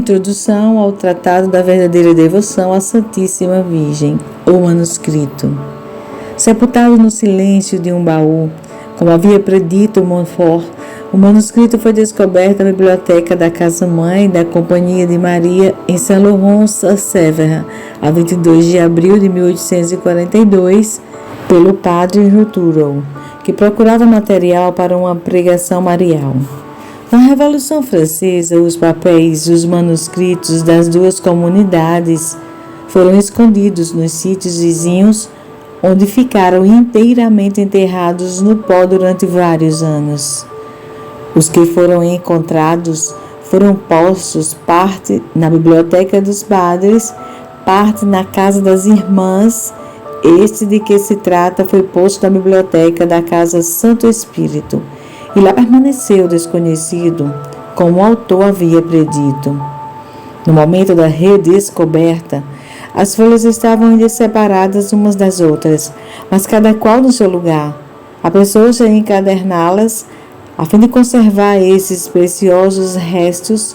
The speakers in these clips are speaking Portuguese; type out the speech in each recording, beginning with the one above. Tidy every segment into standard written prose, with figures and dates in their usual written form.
Introdução ao Tratado da Verdadeira Devoção à Santíssima Virgem, o manuscrito. Sepultado no silêncio de um baú, como havia predito Montfort, o manuscrito foi descoberto na biblioteca da Casa-Mãe da Companhia de Maria em Saint-Laurent-sur-Sèvre, a 22 de abril de 1842, pelo padre Routurou, que procurava material para uma pregação marial. Na Revolução Francesa, os papéis e os manuscritos das duas comunidades foram escondidos nos sítios vizinhos, onde ficaram inteiramente enterrados no pó durante vários anos. Os que foram encontrados foram postos parte na Biblioteca dos Padres, parte na Casa das Irmãs. Este de que se trata foi posto na Biblioteca da Casa Santo Espírito, e lá permaneceu desconhecido, como o autor havia predito. No momento da redescoberta, as folhas estavam ainda separadas umas das outras, mas cada qual no seu lugar. Apressou-se a encaderná-las, a fim de conservar esses preciosos restos,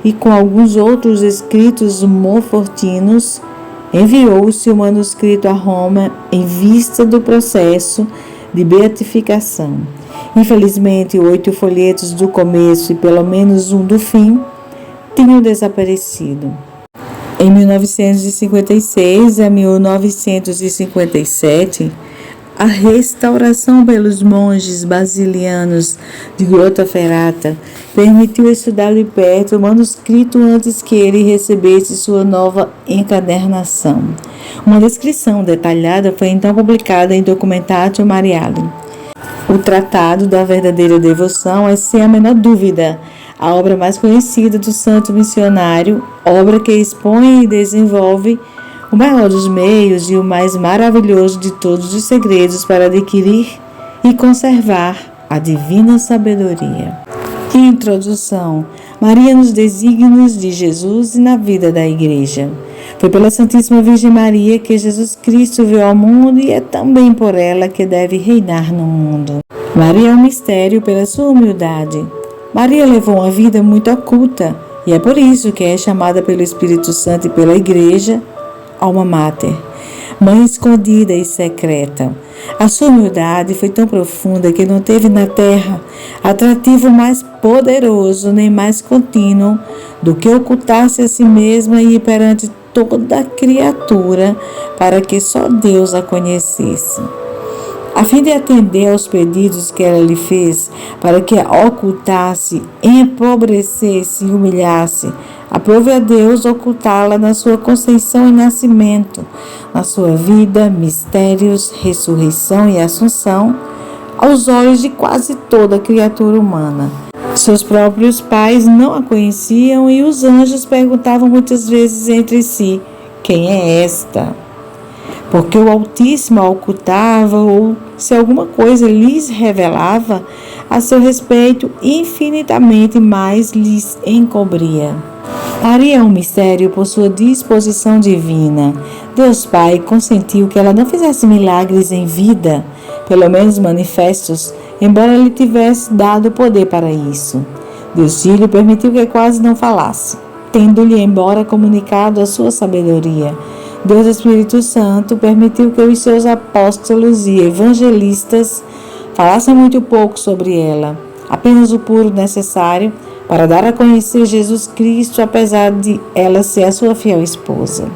e com alguns outros escritos montfortinos, enviou-se o manuscrito a Roma em vista do processo de beatificação. Infelizmente, 8 folhetos do começo e pelo menos um do fim tinham desaparecido. Em 1956 a 1957, a restauração pelos monges basilianos de Grottaferrata permitiu estudar de perto o manuscrito antes que ele recebesse sua nova encadernação. Uma descrição detalhada foi então publicada em Documentatio Mariale. O Tratado da Verdadeira Devoção é, sem a menor dúvida, a obra mais conhecida do santo missionário, obra que expõe e desenvolve o maior dos meios e o mais maravilhoso de todos os segredos para adquirir e conservar a divina sabedoria. Introdução. Maria nos desígnios de Jesus e na vida da Igreja. Foi pela Santíssima Virgem Maria que Jesus Cristo veio ao mundo e é também por ela que deve reinar no mundo. Maria é um mistério pela sua humildade. Maria levou uma vida muito oculta e é por isso que é chamada pelo Espírito Santo e pela Igreja Alma Mater, mãe escondida e secreta. A sua humildade foi tão profunda que não teve na terra atrativo mais poderoso nem mais contínuo do que ocultar-se a si mesma e ir perante toda a criatura para que só Deus a conhecesse. A fim de atender aos pedidos que ela lhe fez, para que a ocultasse, empobrecesse e humilhasse, aprove a Deus ocultá-la na sua conceição e nascimento, na sua vida, mistérios, ressurreição e assunção, aos olhos de quase toda criatura humana. Seus próprios pais não a conheciam e os anjos perguntavam muitas vezes entre si: quem é esta? Porque o Altíssimo a ocultava ou, se alguma coisa lhes revelava, a seu respeito infinitamente mais lhes encobria. Maria é um mistério por sua disposição divina. Deus Pai consentiu que ela não fizesse milagres em vida, pelo menos manifestos, embora lhe tivesse dado poder para isso. Deus Filho permitiu que quase não falasse, tendo-lhe embora comunicado a sua sabedoria. Deus Espírito Santo permitiu que os seus apóstolos e evangelistas falassem muito pouco sobre ela, apenas o puro necessário para dar a conhecer Jesus Cristo, apesar de ela ser a sua fiel esposa.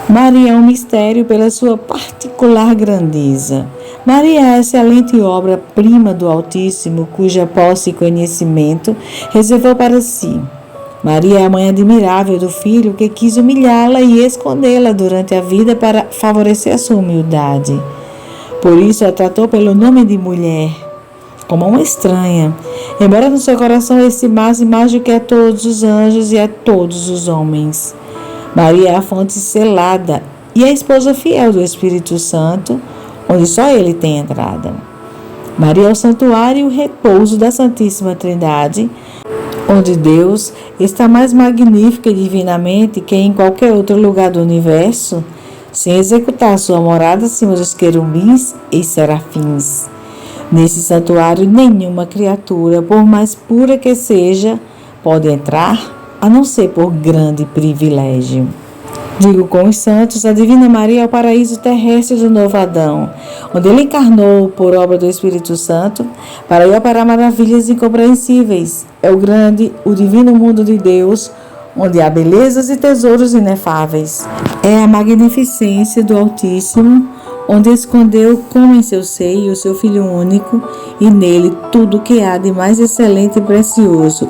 Maria é um mistério pela sua particular grandeza. Maria é a excelente obra-prima do Altíssimo, cuja posse e conhecimento reservou para si. Maria é a mãe admirável do Filho que quis humilhá-la e escondê-la durante a vida para favorecer a sua humildade. Por isso a tratou pelo nome de mulher, como uma estranha, embora no seu coração estimasse mais do que a todos os anjos e a todos os homens. Maria é a fonte selada e a esposa fiel do Espírito Santo, onde só ele tem entrada. Maria é o santuário e o repouso da Santíssima Trindade, onde Deus está mais magnífica e divinamente que em qualquer outro lugar do universo, sem executar sua morada acima dos querubins e serafins. Nesse santuário, nenhuma criatura, por mais pura que seja, pode entrar a não ser por grande privilégio. Digo com os santos, a Divina Maria é o paraíso terrestre do novo Adão, onde ele encarnou por obra do Espírito Santo para ir operar maravilhas incompreensíveis. É o grande, o divino mundo de Deus, onde há belezas e tesouros inefáveis. É a magnificência do Altíssimo, onde escondeu como em seu seio o seu Filho único, e nele tudo o que há de mais excelente e precioso.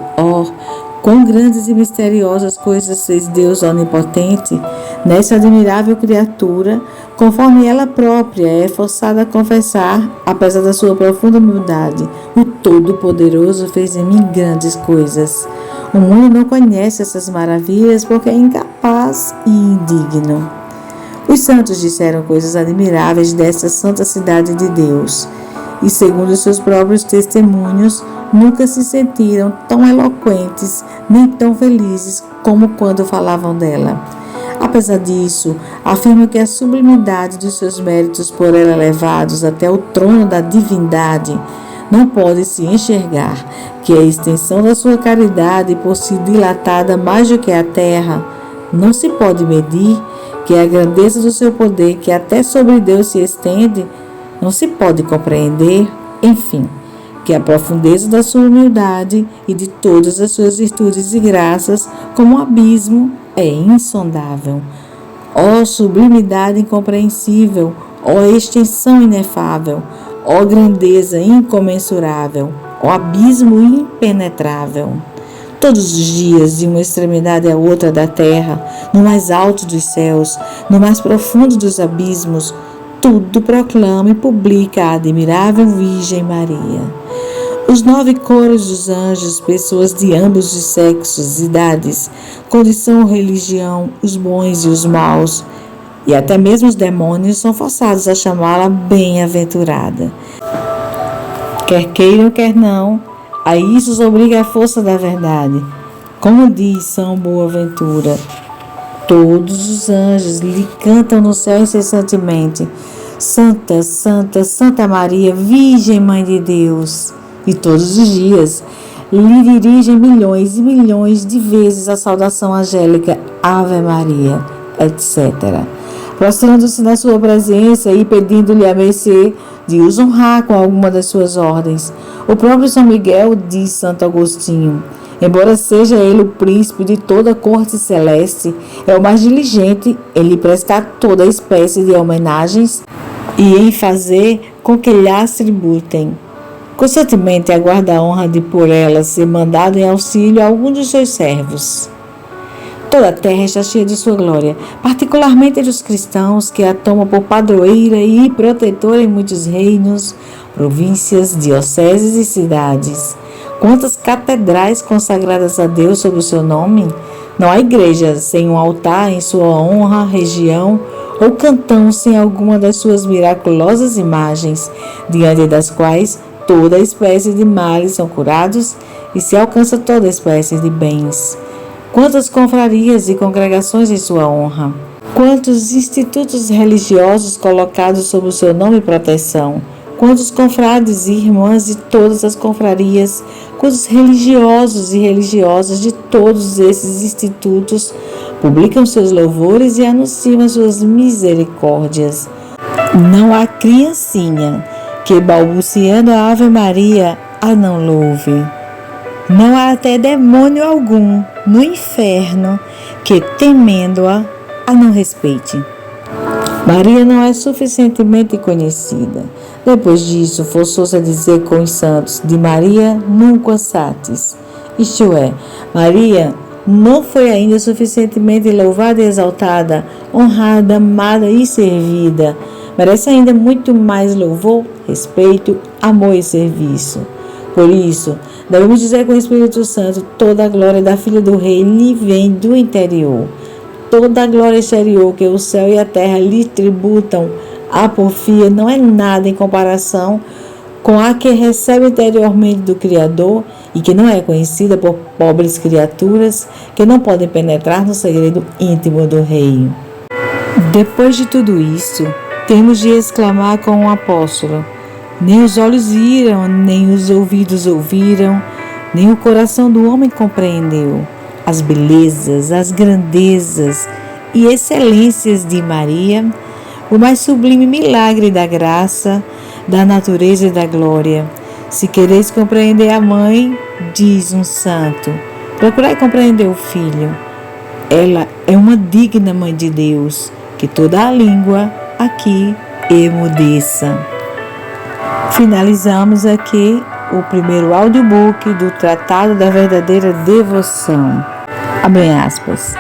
Quão grandes e misteriosas coisas fez Deus onipotente nessa admirável criatura, conforme ela própria é forçada a confessar, apesar da sua profunda humildade. O Todo-Poderoso fez em mim grandes coisas. O mundo não conhece essas maravilhas porque é incapaz e indigno. Os santos disseram coisas admiráveis desta santa cidade de Deus, e segundo seus próprios testemunhos, nunca se sentiram tão eloquentes nem tão felizes como quando falavam dela. Apesar disso, afirmam que a sublimidade dos seus méritos por ela elevados até o trono da divindade não pode se enxergar, que a extensão da sua caridade por si dilatada mais do que a terra não se pode medir, que a grandeza do seu poder que até sobre Deus se estende não se pode compreender, enfim, que a profundeza da sua humildade e de todas as suas virtudes e graças, como um abismo, é insondável. Ó sublimidade incompreensível, ó extensão inefável, ó grandeza incomensurável, ó abismo impenetrável. Todos os dias, de uma extremidade à outra da terra, no mais alto dos céus, no mais profundo dos abismos, tudo proclama e publica a admirável Virgem Maria. Os 9 coros dos anjos, pessoas de ambos os sexos, idades, condição ou religião, os bons e os maus, e até mesmo os demônios são forçados a chamá-la bem-aventurada. Quer queiram, quer não, a isso os obriga a força da verdade. Como diz São Boaventura, todos os anjos lhe cantam no céu incessantemente: Santa, Santa, Santa Maria, Virgem Mãe de Deus. E todos os dias lhe dirigem milhões e milhões de vezes a saudação angélica Ave Maria, etc., prostrando-se na sua presença e pedindo-lhe a mercê de os honrar com alguma das suas ordens. O próprio São Miguel, diz Santo Agostinho, embora seja ele o príncipe de toda a corte celeste, é o mais diligente em lhe prestar toda espécie de homenagens e em fazer com que lhe as tributem. Constantemente aguarda a honra de por ela ser mandado em auxílio a algum dos seus servos. Toda a terra está cheia de sua glória, particularmente entre os cristãos, que a tomam por padroeira e protetora em muitos reinos, províncias, dioceses e cidades. Quantas catedrais consagradas a Deus sob o seu nome? Não há igreja sem um altar em sua honra, região, ou cantão sem alguma das suas miraculosas imagens, diante das quais toda espécie de males são curados e se alcança toda espécie de bens. Quantas confrarias e congregações em sua honra! Quantos institutos religiosos colocados sob o seu nome e proteção! Quantos confrades e irmãs de todas as confrarias, quantos religiosos e religiosas de todos esses institutos publicam seus louvores e anunciam suas misericórdias. Não há criancinha que, balbuciando a Ave Maria, a não louve. Não há até demônio algum no inferno que, temendo-a, a não respeite. Maria não é suficientemente conhecida. Depois disso, forçou-se a dizer com os santos, de Maria nunca satis. Isto é, Maria não foi ainda suficientemente louvada e exaltada, honrada, amada e servida. Merece ainda muito mais louvor, respeito, amor e serviço. Por isso, devemos dizer com o Espírito Santo, toda a glória da Filha do Rei lhe vem do interior. Toda a glória exterior que o céu e a terra lhe tributam, a porfia não é nada em comparação com a que recebe interiormente do Criador e que não é conhecida por pobres criaturas que não podem penetrar no segredo íntimo do Rei. Depois de tudo isso, temos de exclamar com o apóstolo: nem os olhos viram, nem os ouvidos ouviram, nem o coração do homem compreendeu as belezas, as grandezas e excelências de Maria, o mais sublime milagre da graça, da natureza e da glória. Se quereis compreender a mãe, diz um santo, procurai compreender o filho. Ela é uma digna mãe de Deus, que toda a língua aqui emudeça. Finalizamos aqui o primeiro audiobook do Tratado da Verdadeira Devoção. Abre aspas.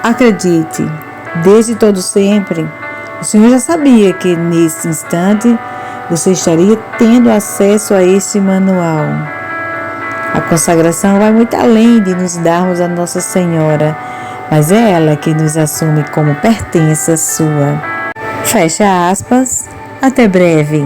Acredite, desde todo sempre, o Senhor já sabia que nesse instante você estaria tendo acesso a este manual. A consagração vai muito além de nos darmos a Nossa Senhora, mas é ela que nos assume como pertença sua. Fecha aspas. Até breve.